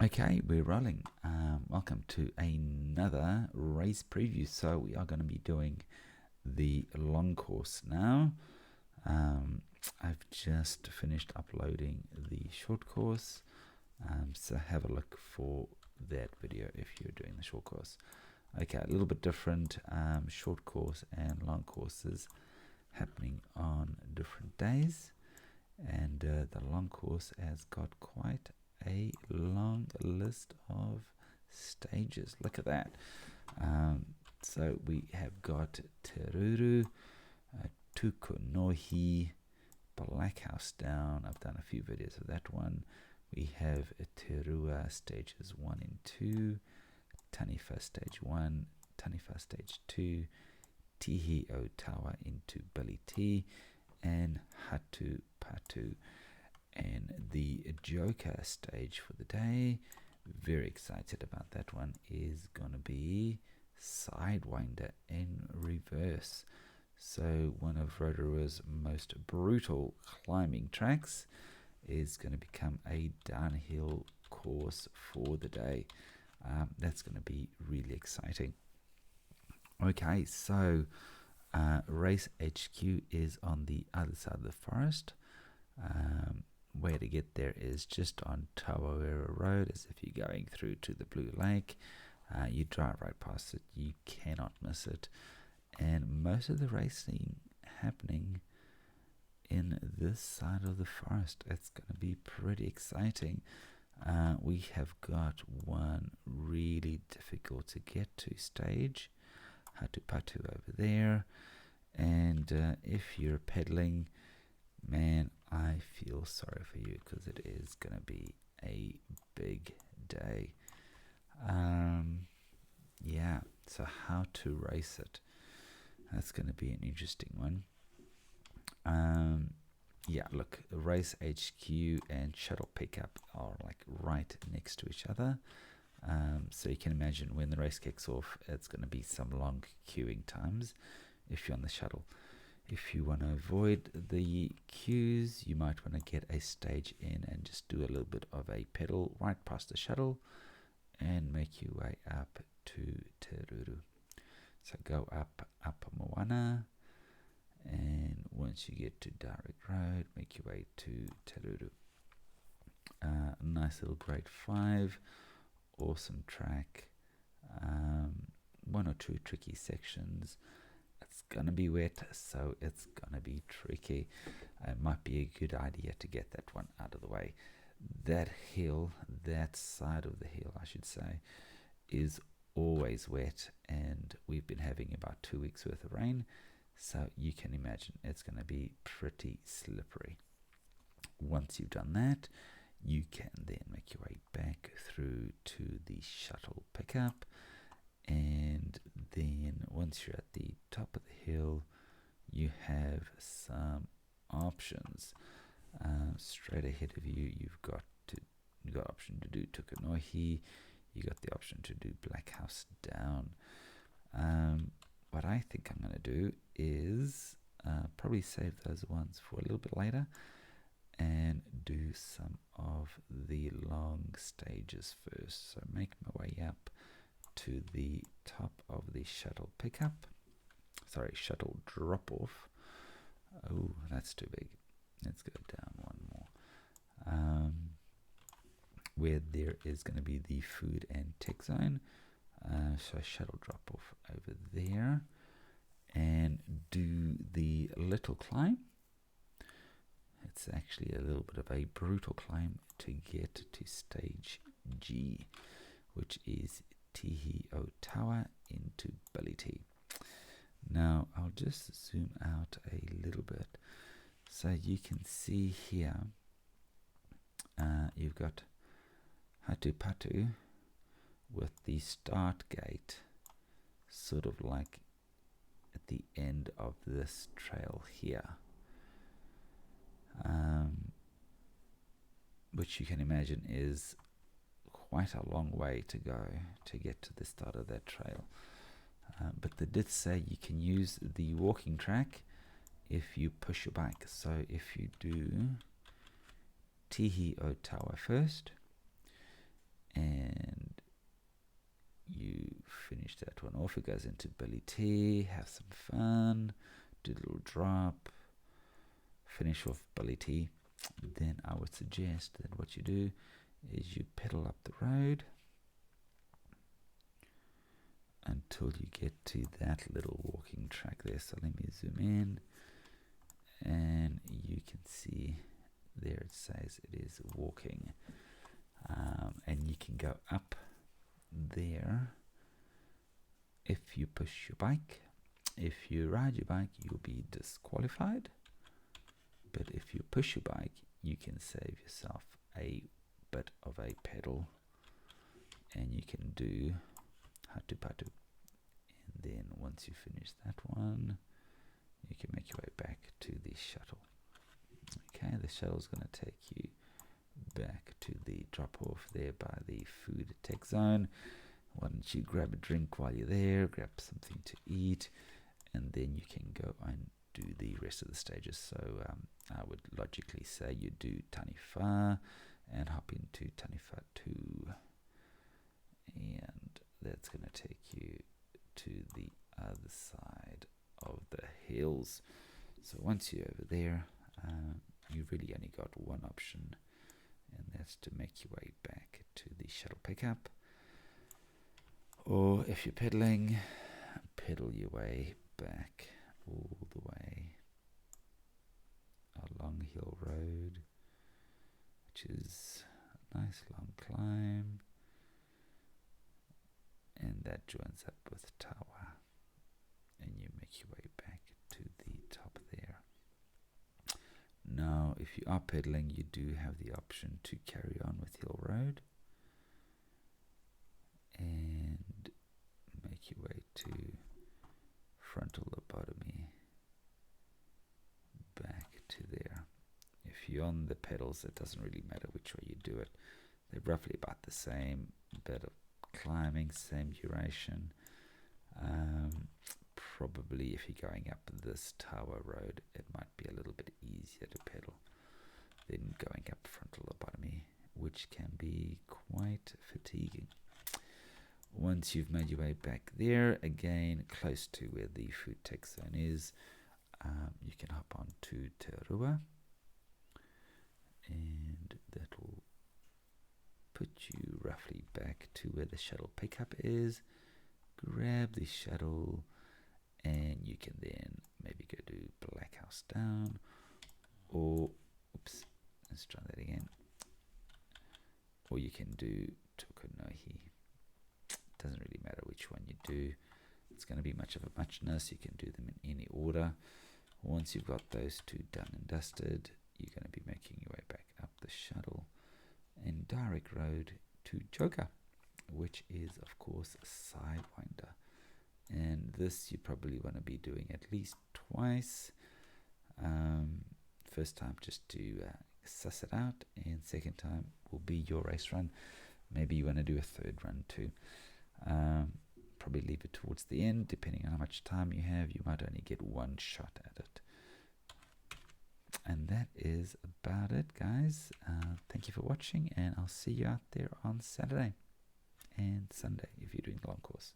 Okay, we're rolling. Welcome to another race preview. So we are going to be doing the long course now. I've just finished uploading the short course, so have a look for that video if you're doing the short course. Okay, a little bit different, short course and long courses happening on different days, and the long course has got quite a long list of stages. Look at that. So we have got Teruru, Tukunohi, Black House Down. I've done a few videos of that one. We have Terua stages 1 and 2, Taniwha stage 1, Taniwha stage 2, Tihi o Tawa into Billy T, and Hatu Patu. And the Joker stage for the day, very excited about that one, is going to be Sidewinder in reverse. So one of Rotorua's most brutal climbing tracks is going to become a downhill course for the day. That's going to be really exciting. Okay, so Race HQ is on the other side of the forest. Where to get there is just on Tawawera Road, as if you're going through to the Blue Lake. You drive right past it, you cannot miss it. And most of the racing happening in this side of the forest. It's going to be pretty exciting. We have got one really difficult to get to stage, Hatupatu over there. And if you're pedaling, man, I feel sorry for you, because it is going to be a big day. Yeah, so how to race it, that's going to be an interesting one. Yeah, look, Race HQ and Shuttle Pickup are like right next to each other. So you can imagine when the race kicks off, it's going to be some long queuing times if you're on the shuttle. If you want to avoid the queues, you might want to get a stage in and just do a little bit of a pedal right past the shuttle and make your way up to Teruru. So go up Moana, and once you get to Direct Road, make your way to Teruru. Nice little grade 5, awesome track. One or two tricky sections. It's gonna be wet, so it's gonna be tricky. It might be a good idea to get that one out of the way. That hill, that side of the hill I should say, is always wet, and we've been having about 2 weeks worth of rain, so you can imagine it's going to be pretty slippery. Once you've done that, you can then make your way back through to the shuttle pickup, and then once you're at the top of the hill, you have some options. Straight ahead of you, you've got option to do Tukunohi, you got the option to do Black House Down. What I think I'm going to do is probably save those ones for a little bit later and do some of the long stages first. So make my way up to the top of the shuttle pickup. Sorry, shuttle drop off. Oh, that's too big. Let's go down one more. Where there is going to be the food and tech zone. So shuttle drop off over there and do the little climb. It's actually a little bit of a brutal climb to get to stage G, which is Tihi o Tawa into Billy T. Now I'll just zoom out a little bit so you can see here. You've got Hatupatu with the start gate sort of like at the end of this trail here, which you can imagine is quite a long way to go to get to the start of that trail. But they did say you can use the walking track if you push your bike. So if you do Tihi o Tawa first, finish that one off, it goes into Billy T, have some fun, do a little drop, finish off Billy T. Then I would suggest that what you do is you pedal up the road until you get to that little walking track there. So let me zoom in, and you can see there it says it is walking, and you can go up there if you push your bike. If you ride your bike, you'll be disqualified, but if you push your bike, you can save yourself a bit of a pedal, and you can do hatu patu. And then once you finish that one, you can make your way back to the shuttle. Okay, the shuttle's going to take you back to the drop off there by the food tech zone. Why don't you grab a drink while you're there, grab something to eat, and then you can go and do the rest of the stages. So I would logically say you do Taniwha and hop into Taniwha 2, and that's going to take you to the other side of the hills. So once you're over there, you really only got one option, and that's to make your way back to the shuttle pickup, or if you're pedaling, pedal your way back all the way along Hill Road, which is a nice long climb, and that joins up with Tawa, and you make your way back to the top there. Now, if you are pedaling, you do have the option to carry on with Hill Road and make your way to frontal lobotomy back to there. If you're on the pedals, it doesn't really matter which way you do it. They're roughly about the same, bit of climbing, same duration. Probably if you're going up this Tawa road, it might be a little bit easier to pedal than going up frontal lobotomy, which can be quite fatiguing. Once you've made your way back there, again close to where the food tech zone is, you can hop on to Te Rua, and that will put you roughly back to where the shuttle pickup is. Grab the shuttle, and you can then maybe go to Black House Down, or oops, let's try that again. Or you can do Tokonohi. Doesn't really matter which one you do. It's going to be much of a muchness. You can do them in any order. Once you've got those two done and dusted, you're going to be making your way back up the shuttle and direct road to Joga, which is of course a sidewinder. And this you probably want to be doing at least twice. First time just to suss it out, and second time will be your race run. Maybe you want to do a third run too. Probably leave it towards the end, depending on how much time you have. You might only get one shot at it. And that is about it, guys. Thank you for watching, and I'll see you out there on Saturday and Sunday if you're doing the long course.